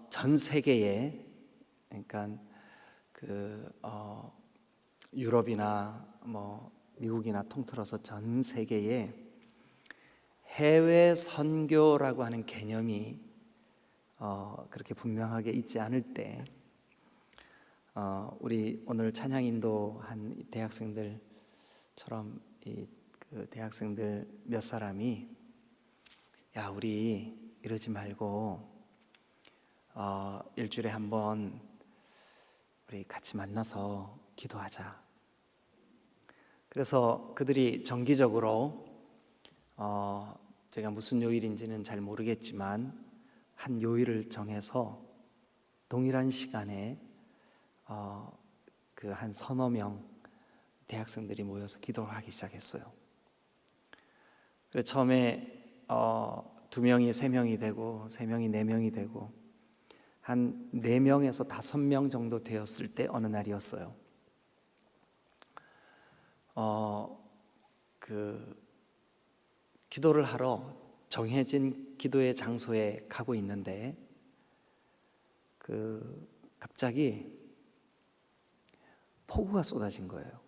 전 세계에, 그러니까 유럽이나 미국이나 통틀어서 전 세계에 해외 선교라고 하는 개념이 그렇게 분명하게 있지 않을 때, 우리 오늘 찬양 인도한 대학생들처럼 그 대학생들 몇 사람이 야, 우리 이러지 말고 일주일에 한 번 우리 같이 만나서 기도하자. 그래서 그들이 정기적으로 제가 무슨 요일인지는 잘 모르겠지만 한 요일을 정해서 동일한 시간에 그 한 서너 명 대학생들이 모여서 기도를 하기 시작했어요. 그래서 처음에 2명이 3명이 되고 3명이 4명이 되고 한 4명에서 5명 정도 되었을 때 어느 날이었어요. 기도를 하러 정해진 기도의 장소에 가고 있는데 갑자기 폭우가 쏟아진 거예요.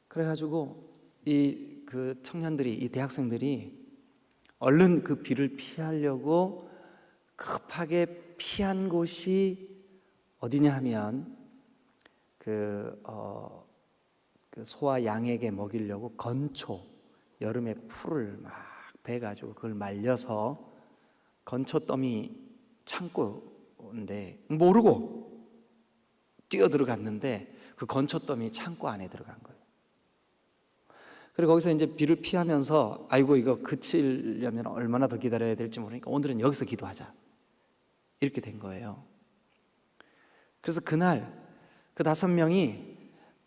그래가지고 이 청년들이, 이 대학생들이 얼른 그 비를 피하려고 급하게 피한 곳이 어디냐 하면 소와 양에게 먹이려고 건초, 여름에 풀을 막 베가지고 그걸 말려서 건초더미 창고인데 모르고 뛰어 들어갔는데 그 건초더미 창고 안에 들어간 거예요. 그리고 거기서 이제 비를 피하면서 아이고 이거 그치려면 얼마나 더 기다려야 될지 모르니까 오늘은 여기서 기도하자, 이렇게 된 거예요. 그래서 그날 그 5명이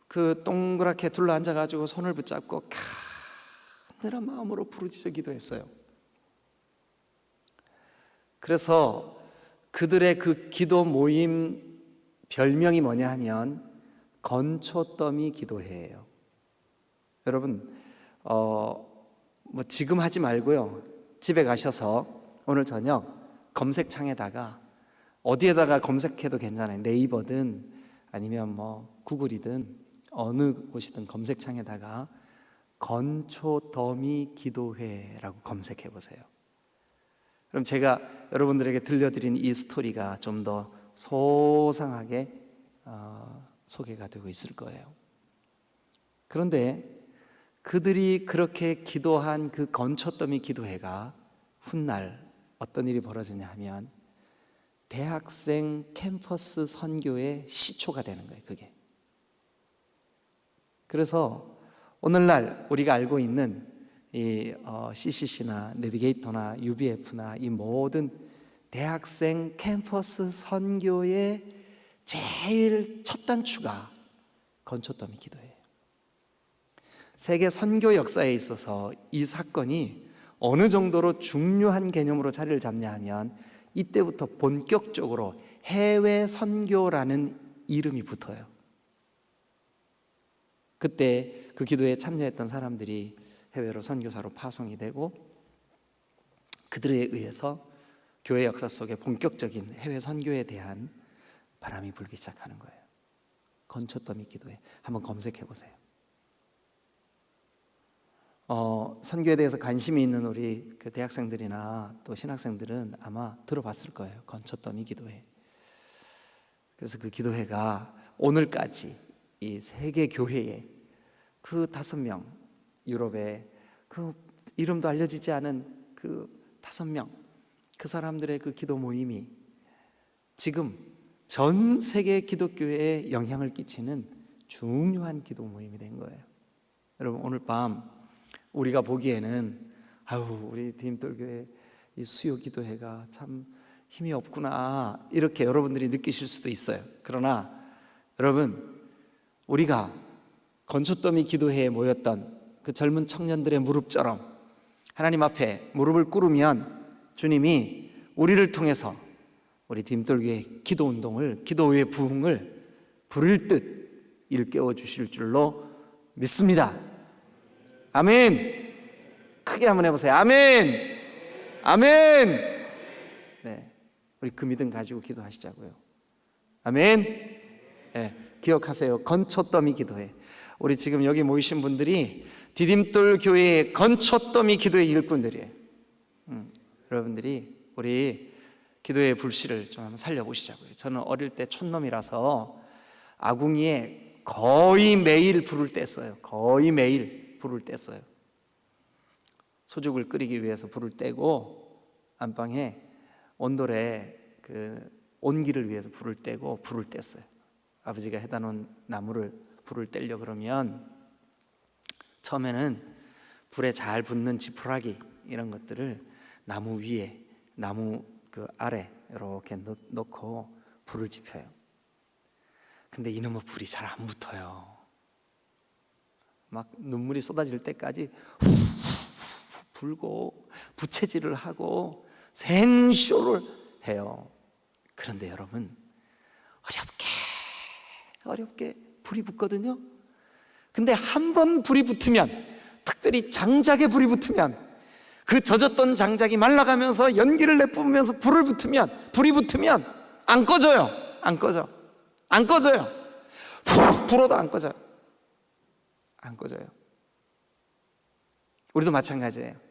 그 동그랗게 둘러앉아가지고 손을 붙잡고 가늘한 마음으로 부르짖어 기도했어요. 그래서 그들의 그 기도 모임 별명이 뭐냐 하면 건초더미 기도회예요. 여러분 지금 하지 말고요, 집에 가셔서 오늘 저녁 검색창에다가 어디에다가 검색해도 괜찮아요. 네이버든 아니면 구글이든 어느 곳이든 검색창에다가 건초더미 기도회라고 검색해 보세요. 그럼 제가 여러분들에게 들려드린 이 스토리가 좀 더 소상하게 소개가 되고 있을 거예요. 그런데 그들이 그렇게 기도한 그 건초더미 기도회가 훗날 어떤 일이 벌어지냐 하면 대학생 캠퍼스 선교의 시초가 되는 거예요, 그게. 그래서 오늘날 우리가 알고 있는 이 CCC나 내비게이터나 UBF나 이 모든 대학생 캠퍼스 선교의 제일 첫 단추가 건초더미 기도예요. 세계 선교 역사에 있어서 이 사건이 어느 정도로 중요한 개념으로 자리를 잡냐 하면 이때부터 본격적으로 해외 선교라는 이름이 붙어요. 그때 그 기도에 참여했던 사람들이 해외로 선교사로 파송이 되고 그들에 의해서 교회 역사 속에 본격적인 해외 선교에 대한 바람이 불기 시작하는 거예요. 건초더미 기도회 한번 검색해 보세요. 선교에 대해서 관심이 있는 우리 그 대학생들이나 또 신학생들은 아마 들어봤을 거예요. 건초더미 기도회. 그래서 그 기도회가 오늘까지 이 세계 교회에 그 5명, 유럽에 그 이름도 알려지지 않은 그 5명, 그 사람들의 그 기도 모임이 지금 전 세계 기독교회에 영향을 끼치는 중요한 기도 모임이 된 거예요. 여러분, 오늘 밤 우리가 보기에는 우리 디딤돌교회 이 수요 기도회가 참 힘이 없구나, 이렇게 여러분들이 느끼실 수도 있어요. 그러나 여러분, 우리가 건초더미 기도회에 모였던 그 젊은 청년들의 무릎처럼 하나님 앞에 무릎을 꿇으면 주님이 우리를 통해서 우리 디딤돌교회 기도운동을, 기도의 부흥을 부릴 듯 일깨워 주실 줄로 믿습니다. 아멘. 크게 한번 해보세요. 아멘. 아멘. 우리 그 믿음 가지고 기도하시자고요. 아멘. 기억하세요. 건초더미 기도회. 우리 지금 여기 모이신 분들이 디딤돌 교회의 건초더미 기도회 일꾼들이에요. 여러분들이 우리 기도의 불씨를 좀 한번 살려보시자고요. 저는 어릴 때 촌놈이라서 아궁이에 거의 매일 불을 뗐어요. 거의 매일 불을 뗐어요. 소죽을 끓이기 위해서 불을 떼고 안방에 온돌에 그 온기를 위해서 불을 떼고 불을 뗐어요. 아버지가 해다 놓은 나무를 불을 떼려 그러면 처음에는 불에 잘 붙는 지푸라기 이런 것들을 나무 위에, 나무 그 아래 이렇게 넣고 불을 지펴요. 근데 이놈의 불이 잘 안 붙어요. 막 눈물이 쏟아질 때까지 후 불고 부채질을 하고 생쇼를 해요. 그런데 여러분, 어렵게 불이 붙거든요. 근데 한 번 불이 붙으면, 특별히 장작에 불이 붙으면, 그 젖었던 장작이 말라가면서 연기를 내뿜으면서 불이 붙으면 안 꺼져요. 안 꺼져요. 푹 불어도 안 꺼져요. 우리도 마찬가지예요.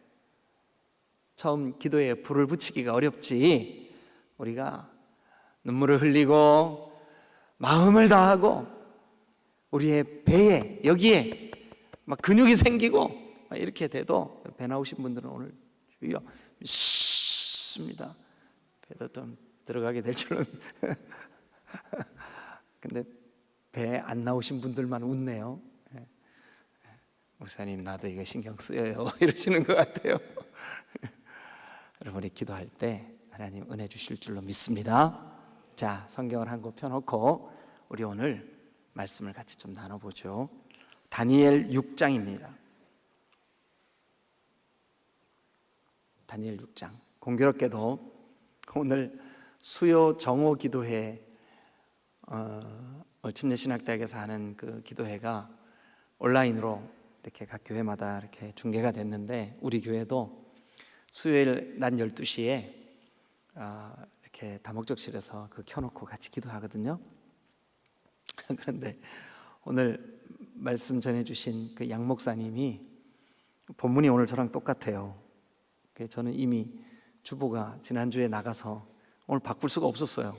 처음 기도에 불을 붙이기가 어렵지, 우리가 눈물을 흘리고 마음을 다하고 우리의 배에, 여기에 막 근육이 생기고 막 이렇게 돼도, 배 나오신 분들은 오늘 주여 믿습니다. 배도 좀 들어가게 될 줄은. 근데 배 안 나오신 분들만 웃네요. 목사님, 나도 이거 신경 쓰여요. 이러시는 것 같아요. 여러분이 기도할 때 하나님 은혜 주실 줄로 믿습니다. 자, 성경을 한 곳 펴놓고 우리 오늘 말씀을 같이 좀 나눠보죠. 다니엘 6장입니다. 다니엘 6장. 공교롭게도 오늘 수요 정오 기도회, 얼침내 신학대학에서 하는 그 기도회가 온라인으로 이렇게 각 교회마다 이렇게 중계가 됐는데, 우리 교회도 수요일 낮 12시에 이렇게 다목적실에서 그 켜놓고 같이 기도하거든요. 그런데 오늘 말씀 전해주신 그 양 목사님이 본문이 오늘 저랑 똑같아요. 저는 이미 주보가 지난주에 나가서 오늘 바꿀 수가 없었어요.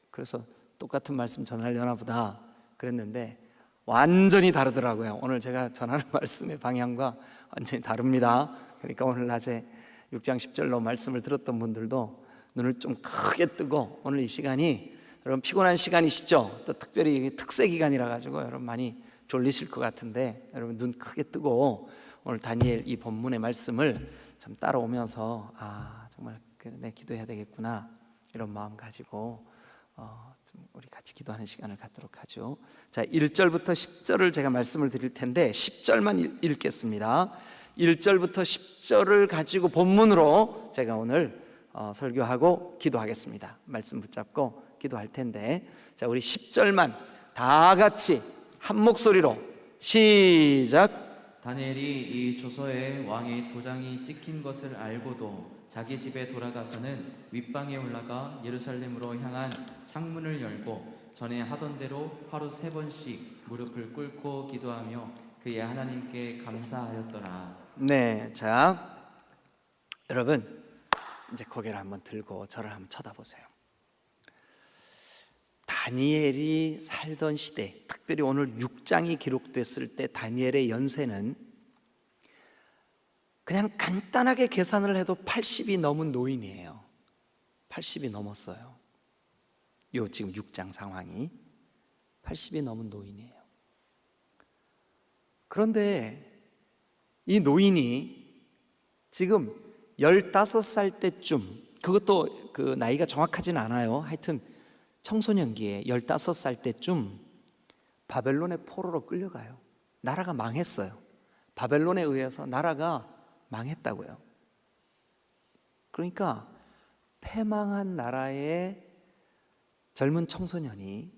그래서 똑같은 말씀 전하려나 보다 그랬는데 완전히 다르더라고요. 오늘 제가 전하는 말씀의 방향과 완전히 다릅니다. 그러니까 오늘 낮에 6장 10절로 말씀을 들었던 분들도 눈을 좀 크게 뜨고, 오늘 이 시간이 여러분 피곤한 시간이시죠? 또 특별히 특세 기간이라 가지고 여러분 많이 졸리실 것 같은데, 여러분 눈 크게 뜨고 오늘 다니엘 이 본문의 말씀을 좀 따라오면서 정말 내 기도해야 되겠구나 이런 마음 가지고 좀 우리 같이 기도하는 시간을 갖도록 하죠. 자, 1절부터 10절을 제가 말씀을 드릴 텐데 10절만 읽겠습니다. 1절부터 10절을 가지고 본문으로 제가 오늘 설교하고 기도하겠습니다. 말씀 붙잡고 기도할 텐데, 자, 우리 10절만 다 같이 한 목소리로 시작. 다니엘이 이 조서에 왕의 도장이 찍힌 것을 알고도 자기 집에 돌아가서는 윗방에 올라가 예루살렘으로 향한 창문을 열고 전에 하던 대로 하루 3번씩 무릎을 꿇고 기도하며 그의 하나님께 감사하였더라. 네, 자, 여러분 이제 고개를 한번 들고 저를 한번 쳐다보세요. 다니엘이 살던 시대, 특별히 오늘 6장이 기록됐을 때 다니엘의 연세는 그냥 간단하게 계산을 해도 80이 넘은 노인이에요. 80이 넘었어요. 요 지금 6장 상황이 80이 넘은 노인이에요. 그런데 이 노인이 지금 15살 때쯤, 그것도 그 나이가 정확하진 않아요. 하여튼 청소년기에 15살 때쯤 바벨론의 포로로 끌려가요. 나라가 망했어요. 바벨론에 의해서 나라가 망했다고요. 그러니까 패망한 나라의 젊은 청소년이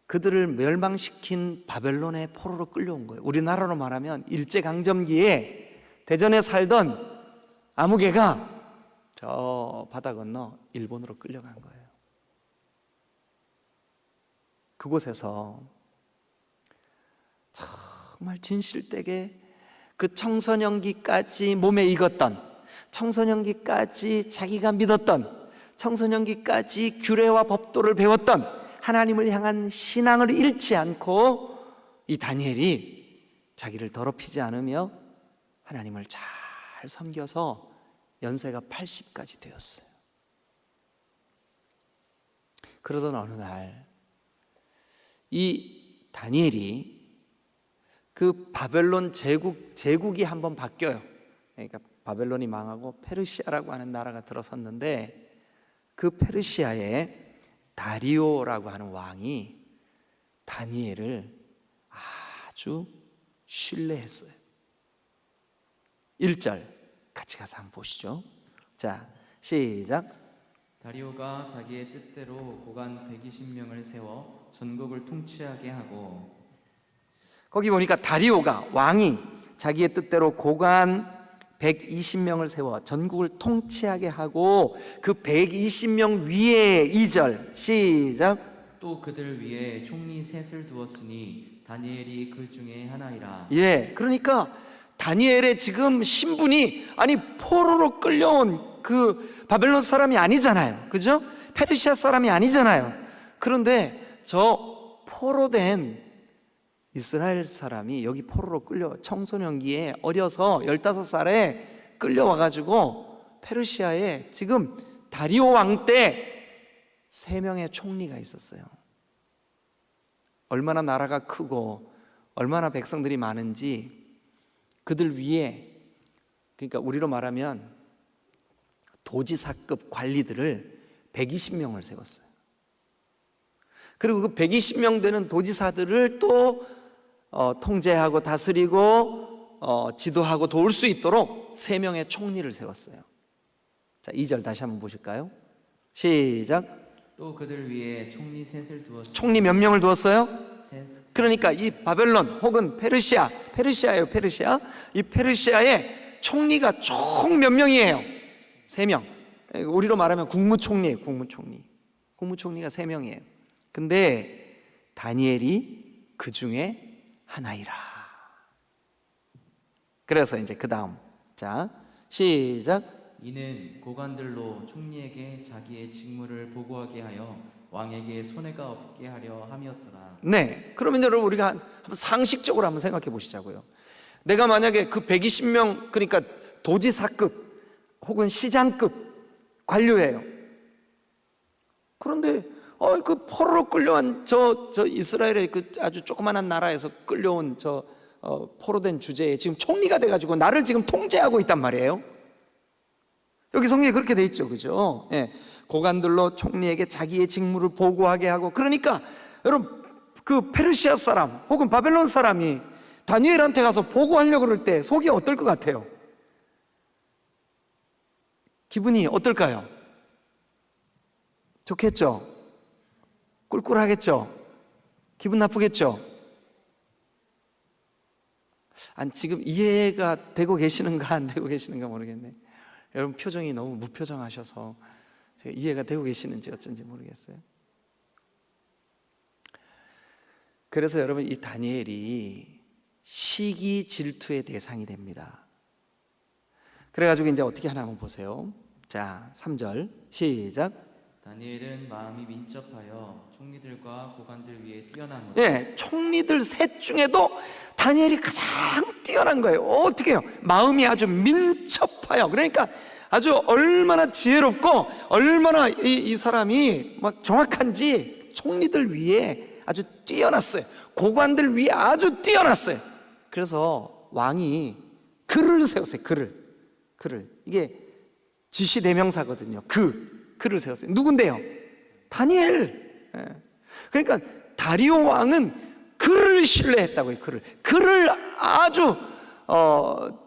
그들을 멸망시킨 바벨론의 포로로 끌려온 거예요. 우리나라로 말하면 일제강점기에 대전에 살던 아무개가 저 바다 건너 일본으로 끌려간 거예요. 그곳에서 정말 진실되게 그 청소년기까지 몸에 익었던, 청소년기까지 자기가 믿었던, 청소년기까지 규례와 법도를 배웠던 하나님을 향한 신앙을 잃지 않고 이 다니엘이 자기를 더럽히지 않으며 하나님을 잘 섬겨서 연세가 80까지 되었어요. 그러던 어느 날 이 다니엘이 그 바벨론 제국이 한번 바뀌어요. 그러니까 바벨론이 망하고 페르시아라고 하는 나라가 들어섰는데 그 페르시아의 다리오라고 하는 왕이 다니엘을 아주 신뢰했어요. 1절 같이 가서 한번 보시죠. 자, 시작. 다리오가 자기의 뜻대로 고관 120명을 세워 전국을 통치하게 하고, 거기 보니까 다리오가 왕이 자기의 뜻대로 고관 120명을 세워 전국을 통치하게 하고 그 120명 위에 2절 시작. 또 그들 위에 총리 셋을 두었으니 다니엘이 그 중에 하나이라. 예, 그러니까 다니엘의 지금 신분이 아니 포로로 끌려온 그 바벨론 사람이 아니잖아요, 그죠? 페르시아 사람이 아니잖아요. 그런데 저 포로된 이스라엘 사람이 여기 포로로 끌려 청소년기에 어려서 15살에 끌려와가지고 페르시아에 지금 다리오 왕 때 3명의 총리가 있었어요. 얼마나 나라가 크고 얼마나 백성들이 많은지 그들 위에, 그러니까 우리로 말하면 도지사급 관리들을 120명을 세웠어요. 그리고 그 120명 되는 도지사들을 또 통제하고 다스리고 지도하고 도울 수 있도록 3명의 총리를 세웠어요. 자, 2절 다시 한번 보실까요? 시작. 또 그들 위에 총리 셋을 두었으니. 총리 몇 명을 두었어요? 셋. 그러니까 이 바벨론 혹은 페르시아예요, 페르시아. 이 페르시아의 총리가 총 몇 명이에요? 3명. 우리로 말하면 국무총리예요, 국무총리. 국무총리가 3명이에요. 근데 다니엘이 그 중에 하나이라. 그래서 이제 그 다음, 자 시작. 이는 고관들로 총리에게 자기의 직무를 보고하게 하여 왕에게 손해가 없게 하려 함이었더라. 네, 그러면 여러분 우리가 한번 상식적으로 한번 생각해 보시자고요. 내가 만약에 그 120명, 그러니까 도지사급 혹은 시장급 관료예요. 그런데 그 포로로 끌려온 저 이스라엘의 그 아주 조그만한 나라에서 끌려온 저 포로된 주제에 지금 총리가 돼가지고 나를 지금 통제하고 있단 말이에요. 여기 성경에 그렇게 돼 있죠, 그죠? 예, 고관들로 총리에게 자기의 직무를 보고하게 하고. 그러니까 여러분 그 페르시아 사람 혹은 바벨론 사람이 다니엘한테 가서 보고하려고 그럴 때 속이 어떨 것 같아요? 기분이 어떨까요? 좋겠죠? 꿀꿀하겠죠? 기분 나쁘겠죠? 아니, 지금 이해가 되고 계시는가 안 되고 계시는가 모르겠네. 여러분 표정이 너무 무표정하셔서 제가 이해가 되고 계시는지 어쩐지 모르겠어요. 그래서 여러분 이 다니엘이 시기 질투의 대상이 됩니다. 그래가지고 이제 어떻게 하나 한번 보세요. 자, 3절 시작. 다니엘은 마음이 민첩하여 총리들과 고관들 위에 뛰어나므로. 예, 총리들 셋 중에도 다니엘이 가장 뛰어난 거예요. 어떻게 해요? 마음이 아주 민첩하여. 그러니까 아주 얼마나 지혜롭고 얼마나 이 사람이 막 정확한지 총리들 위에 아주 뛰어났어요. 고관들 위에 아주 뛰어났어요. 그래서 왕이 글을 세웠어요. 글을. 이게 지시대명사거든요. 글을 세웠어요. 누군데요? 다니엘. 예. 그러니까 다리오 왕은 글을 신뢰했다고요. 글을 아주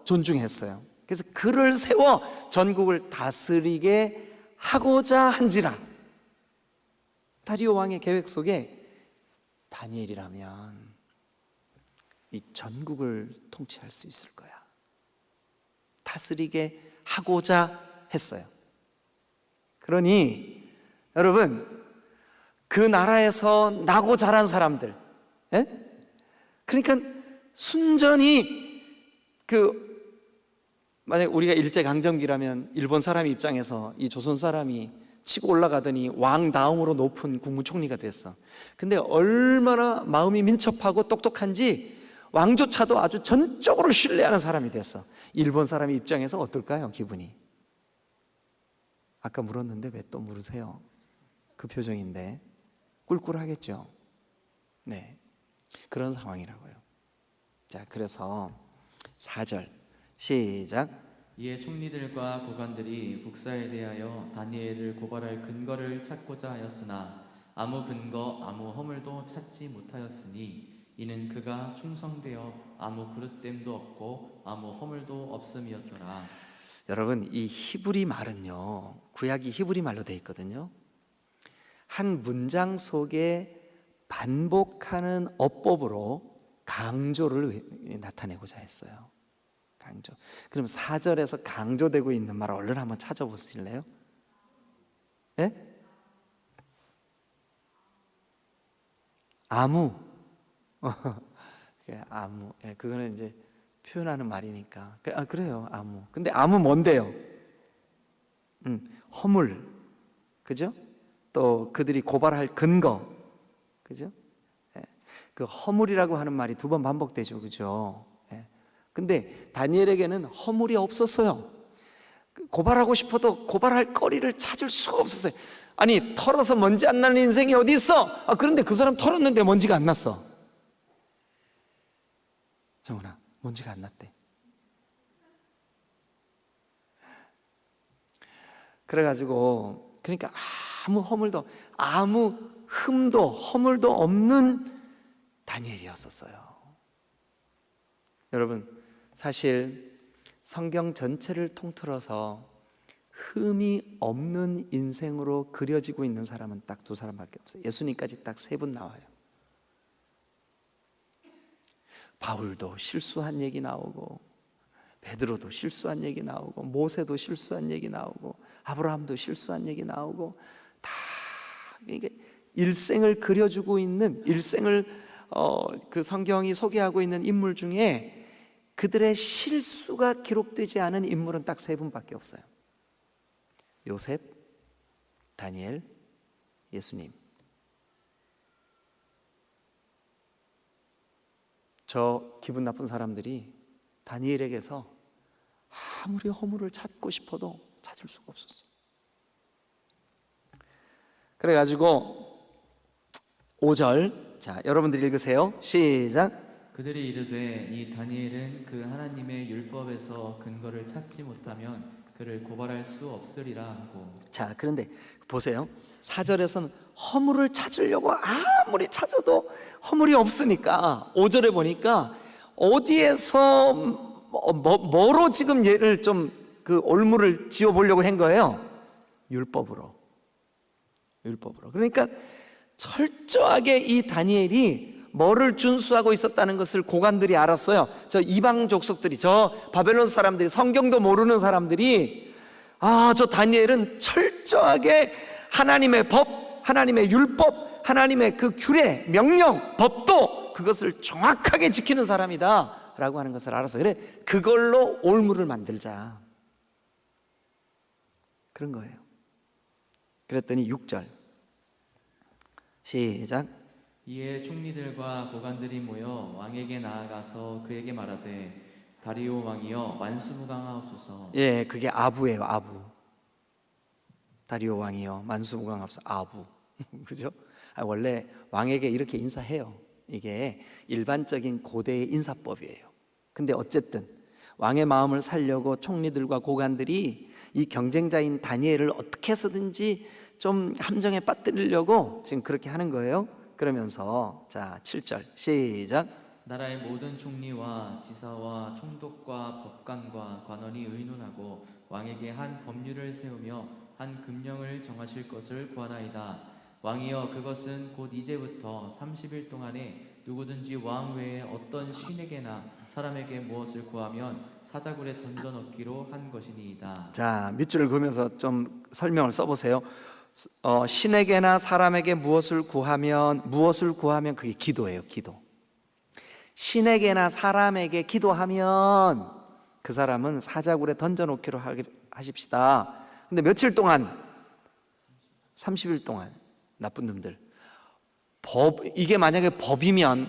존중했어요. 그래서 글을 세워 전국을 다스리게 하고자 한지라. 다리오 왕의 계획 속에 다니엘이라면 이 전국을 통치할 수 있을 거야. 다스리게 하고자 했어요. 그러니 여러분, 그 나라에서 나고 자란 사람들, 예? 그러니까 순전히 만약 우리가 일제강점기라면 일본 사람 입장에서 이 조선 사람이 치고 올라가더니 왕 다음으로 높은 국무총리가 됐어. 근데 얼마나 마음이 민첩하고 똑똑한지 왕조차도 아주 전적으로 신뢰하는 사람이 됐어. 일본 사람 입장에서 어떨까요, 기분이? 아까 물었는데 왜 또 물으세요? 그 표정인데 꿀꿀하겠죠. 네, 그런 상황이라고요. 자, 그래서 4절 시작. 이에 총리들과 고관들이 북사에 대하여 다니엘을 고발할 근거를 찾고자 하였으나 아무 근거 아무 허물도 찾지 못하였으니 이는 그가 충성되어 아무 그릇됨도 없고 아무 허물도 없음이었더라. 여러분, 이 히브리 말은요, 구약이 히브리 말로 되어 있거든요. 한 문장 속에 반복하는 어법으로 강조를 나타내고자 했어요. 강조. 그럼 4절에서 강조되고 있는 말 얼른 한번 찾아보실래요? 예? 아무. 아무. 예, 그거는 이제 표현하는 말이니까. 그래요, 아무. 근데 아무 뭔데요? 허물. 그죠? 또 그들이 고발할 근거. 그죠? 예. 그 허물이라고 하는 말이 2번 반복되죠. 그죠? 예. 근데 다니엘에게는 허물이 없었어요. 고발하고 싶어도 고발할 거리를 찾을 수가 없었어요. 아니, 털어서 먼지 안 나는 인생이 어디 있어? 그런데 그 사람 털었는데 먼지가 안 났어. 정훈아, 먼지가 안 났대. 그래가지고 그러니까 아무 허물도, 아무 흠도 허물도 없는 다니엘이었었어요. 여러분, 사실 성경 전체를 통틀어서 흠이 없는 인생으로 그려지고 있는 사람은 딱 2사람밖에 없어요. 예수님까지 딱 3분 나와요. 바울도 실수한 얘기 나오고, 베드로도 실수한 얘기 나오고, 모세도 실수한 얘기 나오고, 아브라함도 실수한 얘기 나오고, 다 이게 일생을 그려주고 있는, 일생을 그 성경이 소개하고 있는 인물 중에 그들의 실수가 기록되지 않은 인물은 딱 3분밖에 없어요. 요셉, 다니엘, 예수님. 저 기분 나쁜 사람들이 다니엘에게서 아무리 허물을 찾고 싶어도 찾을 수가 없었어요. 그래가지고 5절, 자, 여러분들이 읽으세요. 시작. 그들이 이르되 이 다니엘은 그 하나님의 율법에서 근거를 찾지 못하면 그를 고발할 수 없으리라 하고. 자, 그런데 보세요. 4절에서는 허물을 찾으려고 아무리 찾아도 허물이 없으니까 5절에 보니까 어디에서 뭐로 지금 얘를 좀 그 올무를 지어 보려고 한 거예요? 율법으로. 그러니까 철저하게 이 다니엘이 뭐를 준수하고 있었다는 것을 고관들이 알았어요. 저 이방 족속들이, 저 바벨론 사람들이, 성경도 모르는 사람들이, 저 다니엘은 철저하게 하나님의 법, 하나님의 율법, 하나님의 그 규례, 명령, 법도 그것을 정확하게 지키는 사람이다 라고 하는 것을 알아서, 그래, 그걸로 올무를 만들자, 그런 거예요. 그랬더니 6절 시작. 이에 총리들과 고관들이 모여 왕에게 나아가서 그에게 말하되 다리오 왕이여 만수무강하옵소서. 예, 그게 아부예요. 아부. 다리오 왕이여 만수무강하옵소서. 아부. 그죠? 원래 왕에게 이렇게 인사해요. 이게 일반적인 고대의 인사법이에요. 근데 어쨌든 왕의 마음을 살려고 총리들과 고관들이 이 경쟁자인 다니엘을 어떻게 해서든지 좀 함정에 빠뜨리려고 지금 그렇게 하는 거예요. 그러면서 자, 7절 시작. 나라의 모든 총리와 지사와 총독과 법관과 관원이 의논하고 왕에게 한 법률을 세우며 한 금령을 정하실 것을 구하나이다. 왕이여, 그것은 곧 이제부터 30일 동안에 누구든지 왕 외에 어떤 신에게나 사람에게 무엇을 구하면 사자굴에 던져 넣기로 한 것이니이다. 자, 밑줄을 그으면서 좀 설명을 써보세요. 신에게나 사람에게 무엇을 구하면 그게 기도예요. 기도. 신에게나 사람에게 기도하면 그 사람은 사자굴에 던져놓기로 하십시다. 근데 며칠 동안? 30일 동안. 나쁜 놈들. 이게 만약에 법이면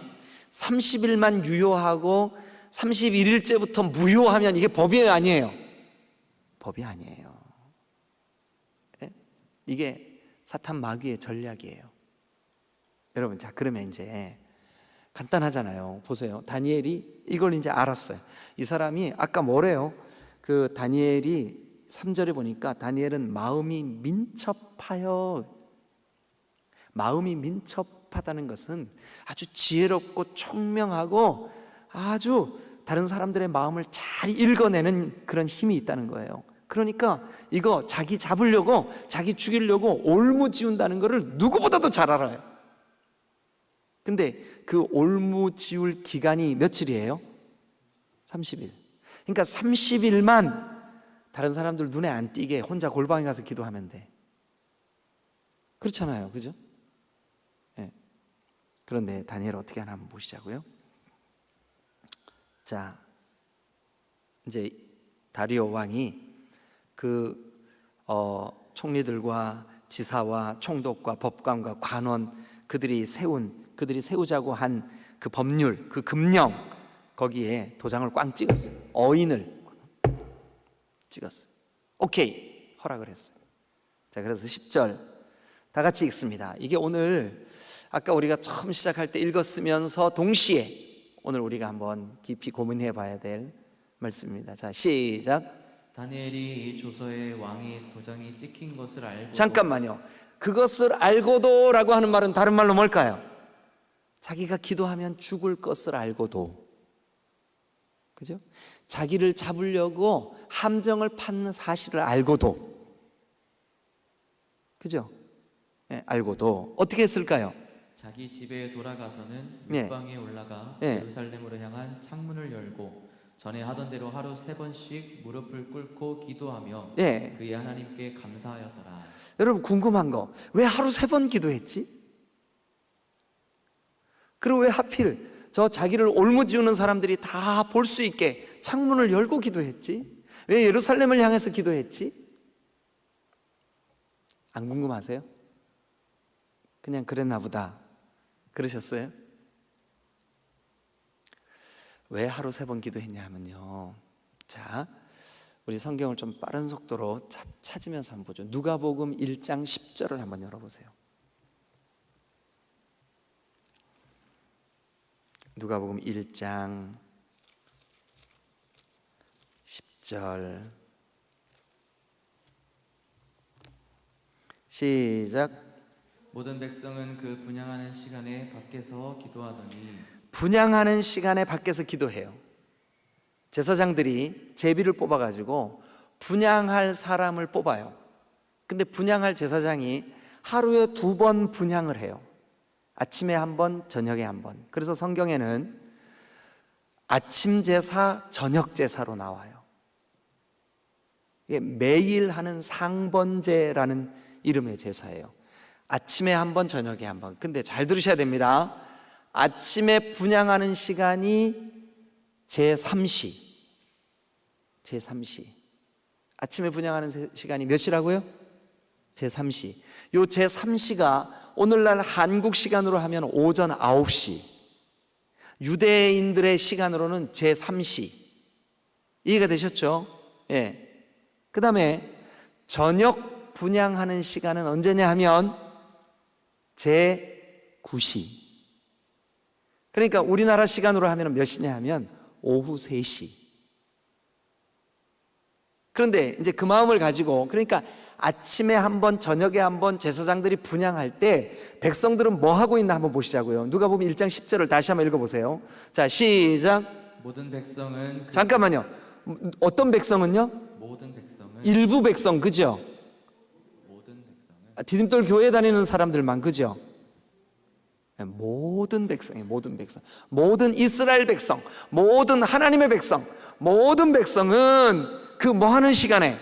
30일만 유효하고 31일째부터 무효하면 이게 법이에요, 아니에요? 법이 아니에요. 이게 사탄 마귀의 전략이에요. 여러분, 자, 그러면 이제 간단하잖아요. 보세요. 다니엘이 이걸 이제 알았어요. 이 사람이 아까 뭐래요? 그 다니엘이 3절에 보니까 다니엘은 마음이 민첩하여. 마음이 민첩하다는 것은 아주 지혜롭고 총명하고 아주 다른 사람들의 마음을 잘 읽어내는 그런 힘이 있다는 거예요. 그러니까 이거 자기 잡으려고, 자기 죽이려고 올무지운다는 것을 누구보다도 잘 알아요. 근데 그 올무지울 기간이 며칠이에요? 30일. 그러니까 30일만 다른 사람들 눈에 안 띄게 혼자 골방에 가서 기도하면 돼. 그렇잖아요, 그죠? 네. 그런데 다니엘 어떻게 하나 한번 보시자고요. 자, 이제 다리오 왕이 총리들과 지사와 총독과 법관과 관원 그들이 세우자고 한 그 법률, 그 금령 거기에 도장을 꽝 찍었어요. 어인을 찍었어요. 오케이, 허락을 했어요. 자, 그래서 10절 다 같이 읽습니다. 이게 오늘 아까 우리가 처음 시작할 때 읽었으면서 동시에 오늘 우리가 한번 깊이 고민해 봐야 될 말씀입니다. 자, 시작. 다니엘이 이 조서에 왕의 도장이 찍힌 것을 알고. 잠깐만요. 그것을 알고도 라고 하는 말은 다른 말로 뭘까요? 자기가 기도하면 죽을 것을 알고도, 그죠? 자기를 잡으려고 함정을 파는 사실을 알고도, 그죠? 네, 알고도 어떻게 했을까요? 자기 집에 돌아가서는 네. 윗방에 올라가 네. 예루살렘으로 향한 창문을 열고 전에 하던 대로 하루 3번씩 무릎을 꿇고 기도하며 네. 그의 하나님께 감사하였더라. 여러분, 궁금한 거, 왜 하루 3번 기도했지? 그리고 왜 하필 저 자기를 올무지우는 사람들이 다 볼 수 있게 창문을 열고 기도했지? 왜 예루살렘을 향해서 기도했지? 안 궁금하세요? 그냥 그랬나 보다 그러셨어요? 왜 하루 3번 기도했냐 하면요, 자, 우리 성경을 좀 빠른 속도로 찾으면서 한번 보죠. 누가복음 1장 10절을 한번 열어보세요. 누가복음 1장 10절 시작. 모든 백성은 그 분향하는 시간에 밖에서 기도하더니. 분향하는 시간에 밖에서 기도해요. 제사장들이 제비를 뽑아가지고 분향할 사람을 뽑아요. 근데 분향할 제사장이 하루에 2번 분향을 해요. 아침에 1번, 저녁에 1번. 그래서 성경에는 아침 제사, 저녁 제사로 나와요. 이게 매일 하는 상번제라는 이름의 제사예요. 아침에 1번, 저녁에 1번. 근데 잘 들으셔야 됩니다. 아침에 분향하는 시간이 제3시. 아침에 분향하는 시간이 몇 시라고요? 제3시. 요 제3시가 오늘날 한국 시간으로 하면 오전 9시. 유대인들의 시간으로는 제3시. 이해가 되셨죠? 예. 그 다음에 저녁 분향하는 시간은 언제냐 하면 제9시. 그러니까 우리나라 시간으로 하면 몇 시냐 하면 오후 3시. 그런데 이제 그 마음을 가지고, 그러니까 아침에 1번, 저녁에 1번 제사장들이 분향할 때 백성들은 뭐 하고 있나 한번 보시자고요. 누가복음 1장 10절을 다시 한번 읽어보세요. 자, 시작. 모든 백성은 잠깐만요. 어떤 백성은요? 모든 백성은 일부 백성, 그죠? 모든 백성은 디딤돌 교회 다니는 사람들만, 그죠? 모든 백성이에요. 모든 백성, 모든 이스라엘 백성, 모든 하나님의 백성, 모든 백성은 그 뭐하는 시간에?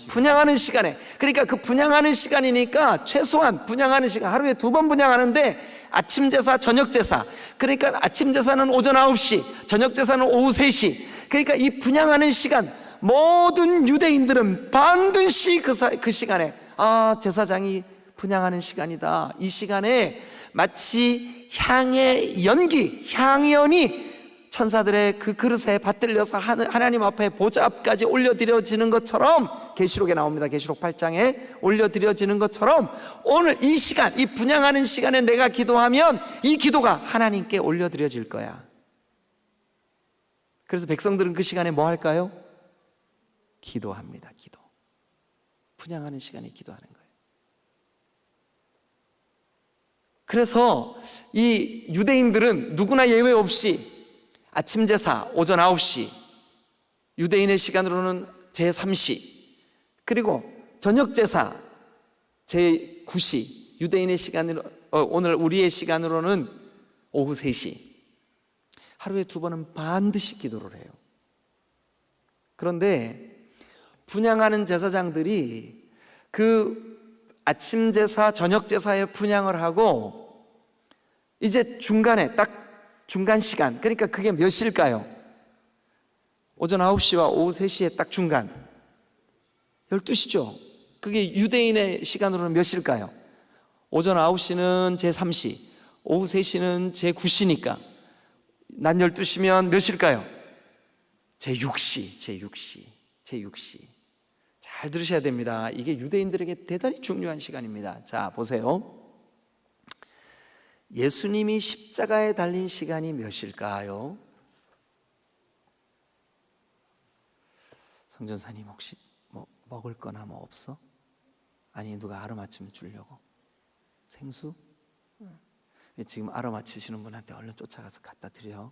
분향하는 시간에. 그러니까 그 분향하는 시간이니까 최소한 분향하는 시간, 하루에 2번 분향하는데 아침 제사, 저녁 제사. 그러니까 아침 제사는 오전 9시, 저녁 제사는 오후 3시. 그러니까 이 분향하는 시간, 모든 유대인들은 반드시 그 시간에 제사장이 분향하는 시간이다. 이 시간에 마치 향의 연기, 향연이 천사들의 그 그릇에 받들려서 하나님 앞에 보좌 앞까지 올려드려지는 것처럼, 계시록에 나옵니다. 계시록 8장에 올려드려지는 것처럼 오늘 이 시간, 이 분향하는 시간에 내가 기도하면 이 기도가 하나님께 올려드려질 거야. 그래서 백성들은 그 시간에 뭐 할까요? 기도합니다. 기도. 분향하는 시간에 기도하는 거예요. 그래서 이 유대인들은 누구나 예외 없이 아침 제사 오전 9시, 유대인의 시간으로는 제3시, 그리고 저녁 제사 제9시, 유대인의 시간으로 오늘 우리의 시간으로는 오후 3시, 하루에 2번은 반드시 기도를 해요. 그런데 분향하는 제사장들이 그 아침 제사, 저녁 제사에 분향을 하고 이제 중간에 딱 중간 시간, 그러니까 그게 몇 시일까요? 오전 9시와 오후 3시에 딱 중간 12시죠. 그게 유대인의 시간으로는 몇 시일까요? 오전 9시는 제3시, 오후 3시는 제9시니까 낮 12시면 몇 시일까요? 제6시. 잘 들으셔야 됩니다. 이게 유대인들에게 대단히 중요한 시간입니다. 자, 보세요. 예수님이 십자가에 달린 시간이 몇일까요? 성전사님 혹시 뭐 먹을 거나 뭐 없어? 아니 누가 알아맞히면 주려고. 생수? 지금 알아맞히시는 분한테 얼른 쫓아가서 갖다 드려.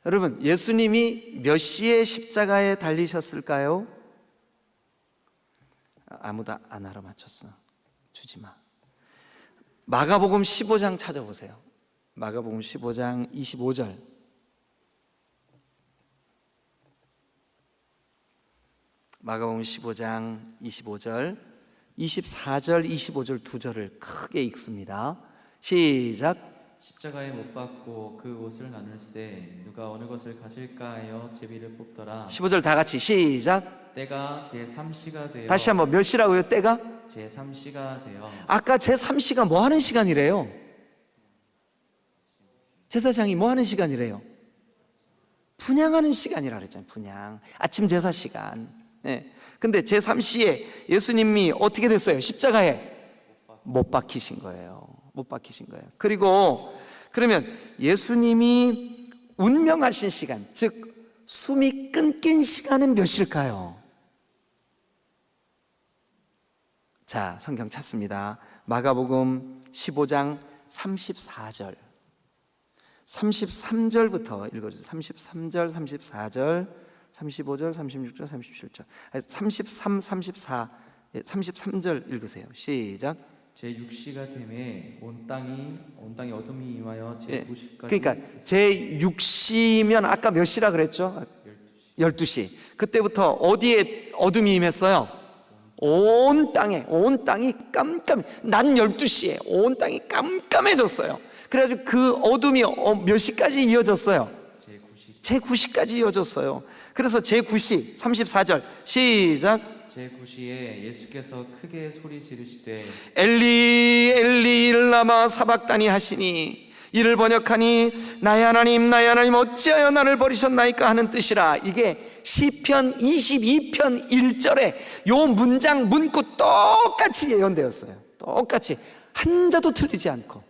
여러분, 예수님이 몇 시에 십자가에 달리셨을까요? 아무도 안 알아맞혔어. 주지 마. 마가복음 15장 찾아보세요. 마가복음 15장 25절. 마가복음 15장 25절, 24절, 25절 두 절을 크게 읽습니다. 시작. 십자가에 못 박고 그 옷을 나눌세 누가 어느 것을 가질까 하여 제비를 뽑더라. 15절 다 같이 시작. 때가 제3시가 되어. 다시 한번 몇 시라고요? 때가? 제3시가 되어. 아까 제3시가 뭐 하는 시간이래요? 제사장이 뭐 하는 시간이래요? 분향하는 시간이라 그랬잖아요. 분향. 아침 제사 시간. 네. 근데 제3시에 예수님이 어떻게 됐어요? 십자가에 못 박히신 거예요. 못 박히신 거예요. 그리고 그러면 예수님이 운명하신 시간, 즉 숨이 끊긴 시간은 몇일까요? 자, 성경 찾습니다. 마가복음 15장 34절, 33절부터 읽어주세요. 33절, 34절, 35절, 36절, 37절, 33, 34, 33절 읽으세요. 시작. 제6시가 되매 온 땅이 어둠이 임하여 제9시까지. 그러니까 제6시면 아까 몇 시라 그랬죠? 12시. 그때부터 어디에 어둠이 임했어요? 온 땅이 낮 12시에 온 땅이 깜깜해졌어요. 그래가지고 그 어둠이 몇 시까지 이어졌어요? 제9시까지 이어졌어요. 그래서 제9시 34절 시작. 제9시에 예수께서 크게 소리 지르시되 엘리 엘리 라마 사박다니 하시니, 이를 번역하니 나의 하나님 어찌하여 나를 버리셨나이까 하는 뜻이라. 이게 시편 22편 1절에 요 문장 문구 똑같이 예언되었어요. 똑같이 한 자도 틀리지 않고.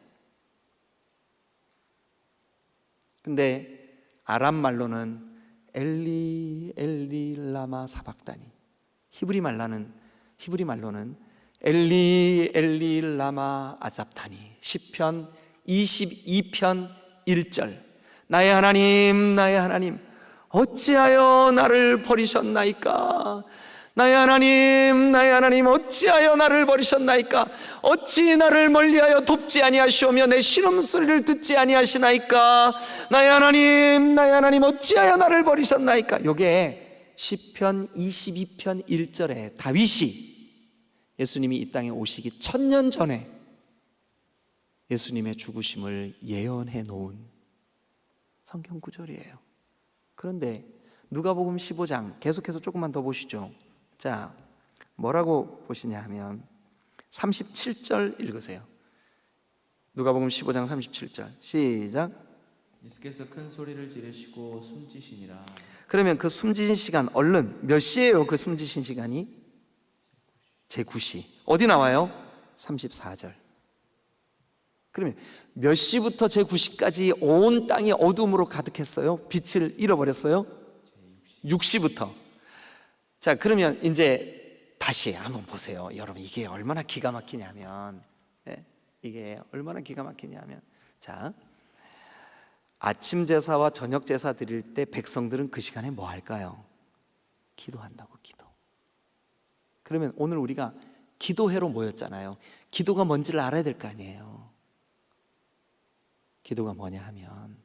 근데 아람 말로는 엘리 엘리 라마 사박다니, 히브리 말로는 엘리 엘리 라마 아잡타니. 시편 22편 1절. 나의 하나님 어찌하여 나를 버리셨나이까. 나의 하나님 어찌하여 나를 버리셨나이까? 어찌 나를 멀리하여 돕지 아니하시오며 내 신음소리를 듣지 아니하시나이까? 나의 하나님 어찌하여 나를 버리셨나이까? 요게 시편 22편 1절에 다윗이 예수님이 이 땅에 오시기 1000년 전에 예수님의 죽으심을 예언해 놓은 성경 구절이에요. 그런데 누가복음 15장 계속해서 조금만 더 보시죠. 자, 뭐라고 보시냐 하면 37절 읽으세요. 누가복음 15장 37절 시작. 예수께서 큰 소리를 지르시고 숨지시니라. 그러면 그 숨지신 시간 얼른 몇 시예요? 그 숨지신 시간이 제9시. 어디 나와요? 34절. 그러면 몇 시부터 제9시까지 온 땅이 어둠으로 가득했어요? 빛을 잃어버렸어요? 6시부터. 자, 그러면 이제 다시 한번 보세요. 여러분, 이게 얼마나 기가 막히냐면, 이게 얼마나 기가 막히냐면, 자, 아침 제사와 저녁 제사 드릴 때 백성들은 그 시간에 뭐 할까요? 기도한다고, 기도. 그러면 오늘 우리가 기도회로 모였잖아요. 기도가 뭔지를 알아야 될 거 아니에요. 기도가 뭐냐 하면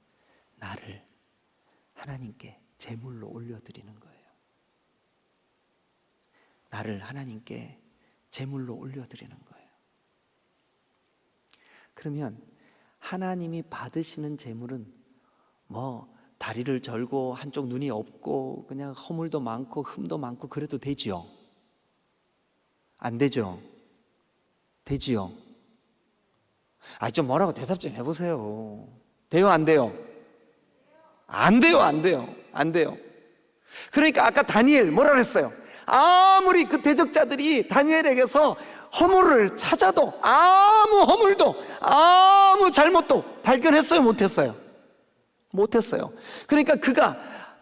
나를 하나님께 제물로 올려드리는 거예요. 나를 하나님께 제물로 올려드리는 거예요. 그러면 하나님이 받으시는 제물은 뭐 다리를 절고 한쪽 눈이 없고 그냥 허물도 많고 흠도 많고 그래도 되지요? 안 되죠? 되지요? 좀 뭐라고 대답 좀 해보세요. 돼요, 안 돼요? 안 돼요, 안 돼요, 안 돼요. 그러니까 아까 다니엘 뭐라 그랬어요? 아무리 그 대적자들이 다니엘에게서 허물을 찾아도 아무 허물도 아무 잘못도 발견했어요, 못했어요? 못했어요. 그러니까 그가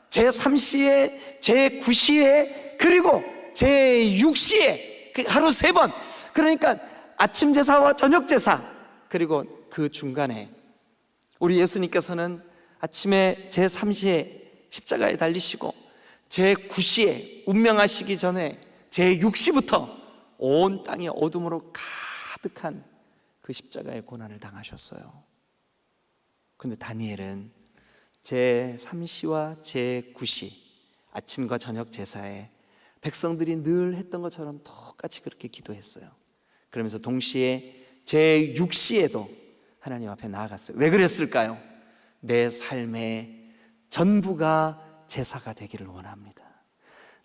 제3시에 제9시에 그리고 제6시에 하루 3번, 그러니까 아침 제사와 저녁 제사, 그리고 그 중간에 우리 예수님께서는 아침에 제3시에 십자가에 달리시고 제9시에 운명하시기 전에 제6시부터 온 땅이 어둠으로 가득한 그 십자가의 고난을 당하셨어요. 그런데 다니엘은 제3시와 제9시 아침과 저녁 제사에 백성들이 늘 했던 것처럼 똑같이 그렇게 기도했어요. 그러면서 동시에 제6시에도 하나님 앞에 나아갔어요. 왜 그랬을까요? 내 삶의 전부가 제사가 되기를 원합니다.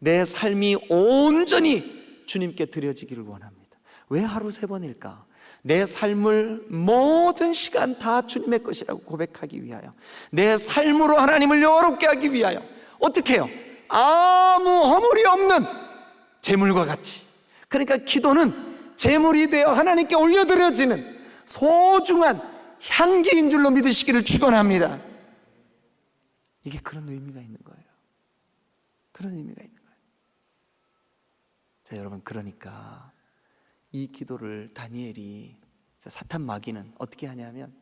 내 삶이 온전히 주님께 드려지기를 원합니다. 왜 하루 3번일까? 내 삶을 모든 시간 다 주님의 것이라고 고백하기 위하여, 내 삶으로 하나님을 영화롭게 하기 위하여. 어떻게 해요? 아무 허물이 없는 제물과 같이. 그러니까 기도는 제물이 되어 하나님께 올려드려지는 소중한 향기인 줄로 믿으시기를 축원합니다. 이게 그런 의미가 있는 거예요. 그런 의미가 있는 거예요. 자, 여러분, 그러니까 이 기도를 다니엘이, 사탄 마귀는 어떻게 하냐면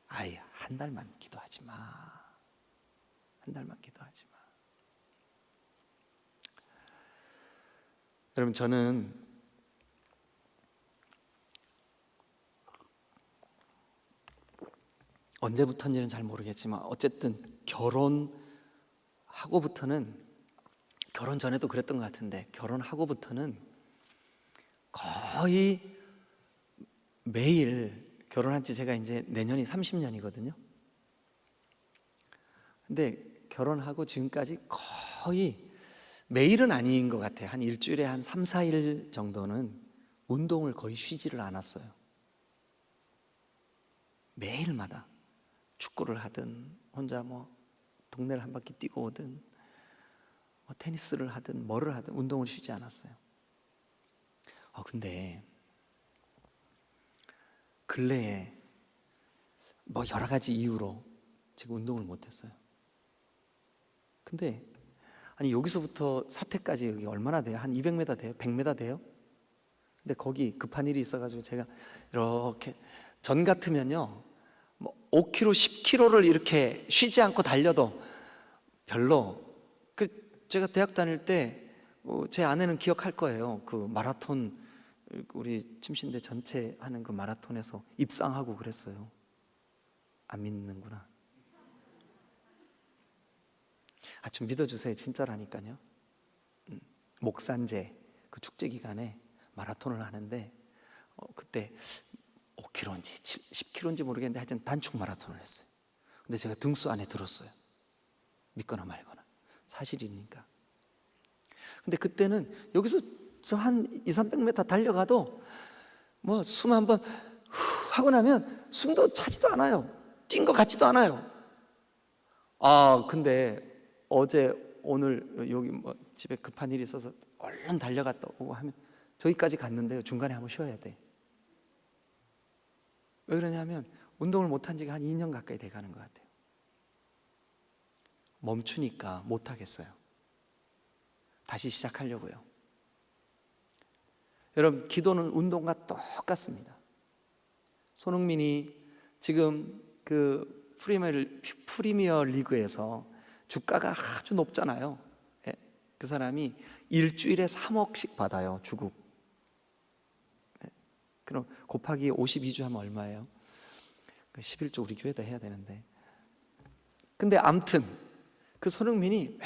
한 달만 기도하지 마. 한 달만 기도하지 마. 여러분, 저는 언제부터인지는 잘 모르겠지만 어쨌든 결혼하고부터는, 결혼 전에도 그랬던 것 같은데 결혼하고부터는 거의 매일, 결혼한 지 제가 이제 내년이 30년이거든요. 근데 결혼하고 지금까지 거의 매일은 아닌 것 같아요. 한 일주일에 한 3, 4일 정도는 운동을 거의 쉬지를 않았어요. 매일마다 축구를 하든 혼자 뭐 동네를 한 바퀴 뛰고 오든 뭐 테니스를 하든 뭐를 하든 운동을 쉬지 않았어요. 근데 근래에 뭐 여러 가지 이유로 제가 운동을 못했어요. 근데 여기서부터 사택까지 여기 얼마나 돼요? 한 200m 돼요? 100m 돼요? 근데 거기 급한 일이 있어가지고 제가 이렇게, 전 같으면요 뭐 5km, 10km를 이렇게 쉬지 않고 달려도 별로, 제가 대학 다닐 때 제 아내는 기억할 거예요. 그 마라톤, 우리 침신대 전체 하는 그 마라톤에서 입상하고 그랬어요. 안 믿는구나. 좀 믿어주세요. 진짜라니까요. 목산제 그 축제 기간에 마라톤을 하는데 그때 5km인지 10km인지 모르겠는데 하여튼 단축 마라톤을 했어요. 근데 제가 등수 안에 들었어요. 믿거나 말거나. 사실이니까. 근데 그때는 여기서 저 한 200-300m 달려가도 뭐 숨 한번 하고 나면 숨도 차지도 않아요. 뛴 것 같지도 않아요. 근데 어제 오늘 여기 뭐 집에 급한 일이 있어서 얼른 달려갔다 오고 하면 저기까지 갔는데요, 중간에 한번 쉬어야 돼. 왜 그러냐면 운동을 못한 지가 한 2년 가까이 돼가는 것 같아요. 멈추니까 못하겠어요. 다시 시작하려고요. 여러분, 기도는 운동과 똑같습니다. 손흥민이 지금 그 프리미어 리그에서 주가가 아주 높잖아요. 그 사람이 일주일에 3억씩 받아요, 주급. 그럼 곱하기 52주 하면 얼마예요? 11조 우리 교회다 해야 되는데. 근데 암튼 그 손흥민이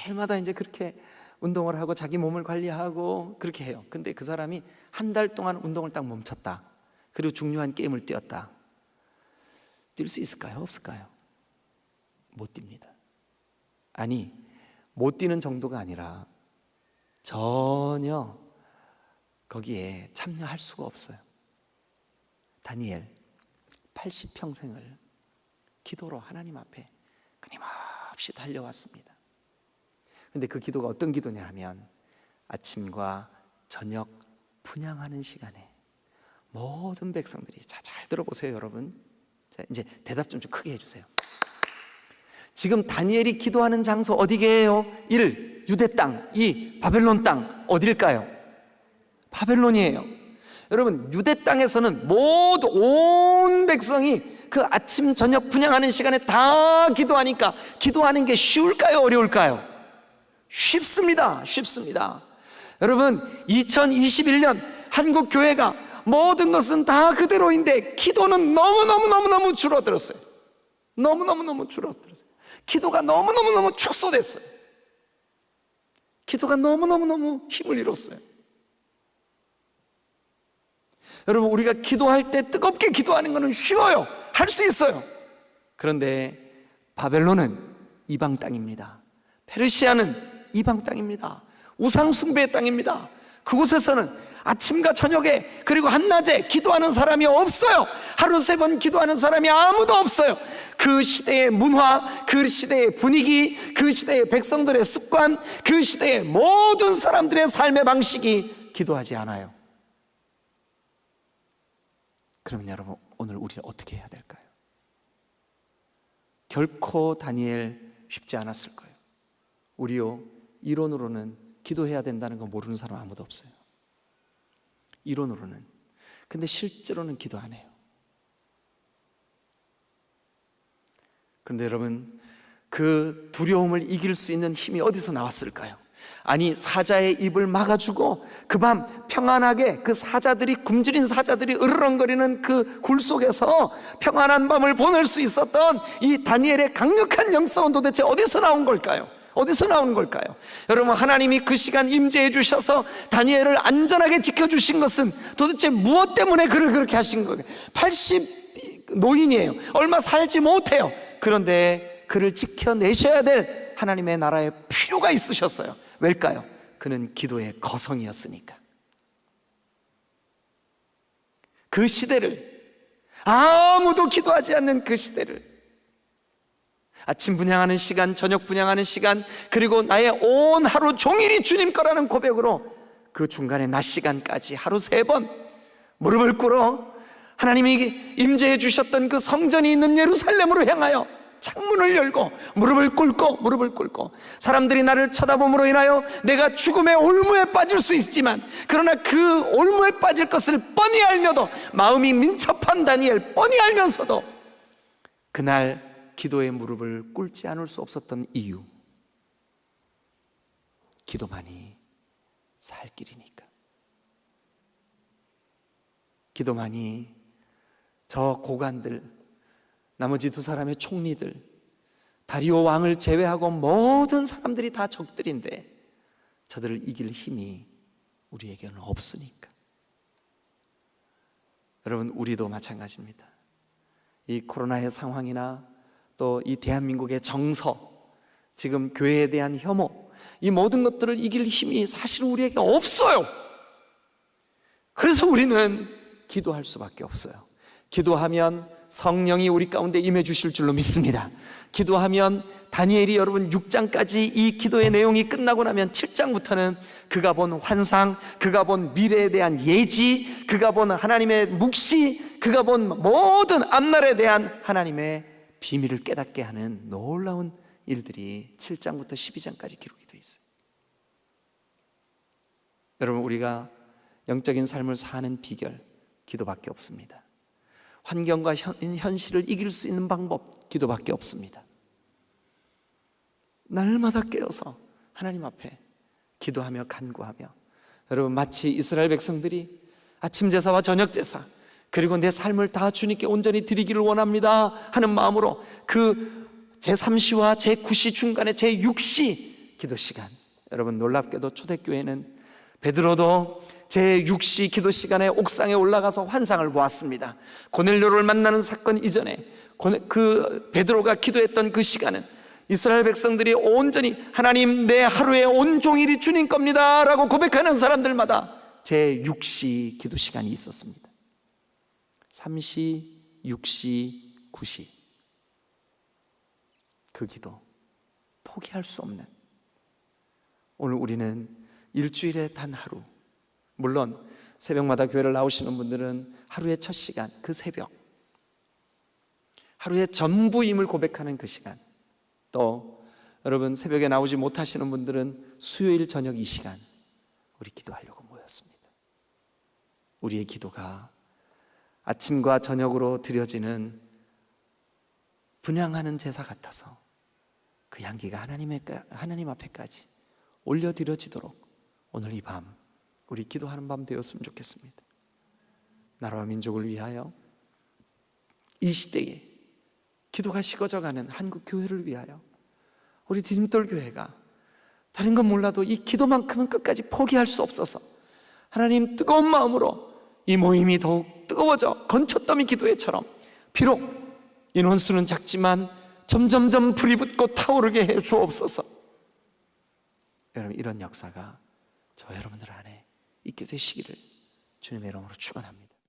매일마다 이제 그렇게 운동을 하고 자기 몸을 관리하고 그렇게 해요. 근데 그 사람이 한 달 동안 운동을 딱 멈췄다. 그리고 중요한 게임을 뛰었다. 뛸 수 있을까요? 없을까요? 못 뜁니다. 아니, 못 뛰는 정도가 아니라 전혀 거기에 참여할 수가 없어요. 다니엘 80평생을 기도로 하나님 앞에 끊임없이 달려왔습니다. 근데 그 기도가 어떤 기도냐 하면 아침과 저녁 분향하는 시간에 모든 백성들이, 잘 들어보세요 여러분. 자, 이제 대답 좀 크게 해주세요. 지금 다니엘이 기도하는 장소 어디게요? 1. 유대 땅, 2. 바벨론 땅. 어딜까요? 바벨론이에요. 여러분, 유대 땅에서는 모두 온 백성이 그 아침 저녁 분향하는 시간에 다 기도하니까 기도하는 게 쉬울까요? 어려울까요? 쉽습니다. 쉽습니다. 여러분, 2021년 한국 교회가 모든 것은 다 그대로인데 기도는 너무너무 줄어들었어요. 너무너무 줄어들었어요. 기도가 너무너무 축소됐어요. 기도가 너무너무 힘을 잃었어요. 여러분, 우리가 기도할 때 뜨겁게 기도하는 것은 쉬워요. 할 수 있어요. 그런데 바벨론은 이방 땅입니다. 페르시아는 이방 땅입니다. 우상 숭배의 땅입니다. 그곳에서는 아침과 저녁에 그리고 한낮에 기도하는 사람이 없어요. 하루 3번 기도하는 사람이 아무도 없어요. 그 시대의 문화, 그 시대의 분위기, 그 시대의 백성들의 습관, 그 시대의 모든 사람들의 삶의 방식이 기도하지 않아요. 그러면 여러분, 오늘 우리는 어떻게 해야 될까요? 결코 다니엘 쉽지 않았을 거예요. 우리요, 이론으로는 기도해야 된다는 거 모르는 사람 아무도 없어요. 이론으로는. 근데 실제로는 기도 안 해요. 그런데 여러분, 그 두려움을 이길 수 있는 힘이 어디서 나왔을까요? 아니, 사자의 입을 막아주고 그 밤 평안하게 그 사자들이, 굶주린 사자들이 으르렁거리는 그 굴 속에서 평안한 밤을 보낼 수 있었던 이 다니엘의 강력한 영성은 도대체 어디서 나온 걸까요? 어디서 나온 걸까요? 여러분, 하나님이 그 시간 임재해 주셔서 다니엘을 안전하게 지켜주신 것은 도대체 무엇 때문에 그를 그렇게 하신 거예요? 80 노인이에요. 얼마 살지 못해요. 그런데 그를 지켜내셔야 될 하나님의 나라의 필요가 있으셨어요. 왜일까요? 그는 기도의 거성이었으니까. 그 시대를, 아무도 기도하지 않는 그 시대를, 아침 분향하는 시간, 저녁 분향하는 시간, 그리고 나의 온 하루 종일이 주님 거라는 고백으로 그 중간에 낮 시간까지 하루 3번 무릎을 꿇어 하나님이 임재해 주셨던 그 성전이 있는 예루살렘으로 향하여 창문을 열고 무릎을 꿇고 사람들이 나를 쳐다봄으로 인하여 내가 죽음의 올무에 빠질 수 있지만, 그러나 그 올무에 빠질 것을 뻔히 알며도, 마음이 민첩한 다니엘 뻔히 알면서도 그날 기도의 무릎을 꿇지 않을 수 없었던 이유, 기도만이 살 길이니까. 기도만이 저 고관들, 나머지 두 사람의 총리들, 다리오 왕을 제외하고 모든 사람들이 다 적들인데 저들을 이길 힘이 우리에게는 없으니까. 여러분, 우리도 마찬가지입니다. 이 코로나의 상황이나 또 이 대한민국의 정서, 지금 교회에 대한 혐오, 이 모든 것들을 이길 힘이 사실 우리에게 없어요. 그래서 우리는 기도할 수밖에 없어요. 기도하면 성령이 우리 가운데 임해 주실 줄로 믿습니다. 기도하면 다니엘이 여러분 6장까지 이 기도의 내용이 끝나고 나면 7장부터는 그가 본 환상, 그가 본 미래에 대한 예지, 그가 본 하나님의 묵시, 그가 본 모든 앞날에 대한 하나님의 비밀을 깨닫게 하는 놀라운 일들이 7장부터 12장까지 기록이 되어 있어요. 여러분, 우리가 영적인 삶을 사는 비결, 기도밖에 없습니다. 환경과 현실을 이길 수 있는 방법, 기도밖에 없습니다. 날마다 깨어서 하나님 앞에 기도하며 간구하며, 여러분, 마치 이스라엘 백성들이 아침 제사와 저녁 제사, 그리고 내 삶을 다 주님께 온전히 드리기를 원합니다 하는 마음으로 그 제3시와 제9시 중간에 제6시 기도 시간, 여러분, 놀랍게도 초대교회는 베드로도 제6시 기도 시간에 옥상에 올라가서 환상을 보았습니다. 고넬료를 만나는 사건 이전에 그 베드로가 기도했던 그 시간은 이스라엘 백성들이 온전히 하나님, 내 하루의 온종일이 주님 겁니다 라고 고백하는 사람들마다 제6시 기도 시간이 있었습니다. 3시, 6시, 9시, 그 기도 포기할 수 없는, 오늘 우리는 일주일에 단 하루, 물론 새벽마다 교회를 나오시는 분들은 하루의 첫 시간, 그 새벽, 하루의 전부임을 고백하는 그 시간, 또 여러분 새벽에 나오지 못하시는 분들은 수요일 저녁 이 시간 우리 기도하려고 모였습니다. 우리의 기도가 아침과 저녁으로 드려지는 분향하는 제사 같아서 그 향기가 하나님 앞에까지 올려드려지도록 오늘 이 밤 우리 기도하는 밤 되었으면 좋겠습니다. 나라와 민족을 위하여, 이 시대에 기도가 식어져가는 한국 교회를 위하여, 우리 디딤돌 교회가 다른 건 몰라도 이 기도만큼은 끝까지 포기할 수 없어서 하나님 뜨거운 마음으로 이 모임이 더욱 뜨거워져 건초더미 기도회처럼, 비록 인원수는 작지만 점점점 불이 붙고 타오르게 해 주옵소서. 여러분, 이런 역사가 저 여러분들 안에 있게 되시기를 주님의 이름으로 축원합니다.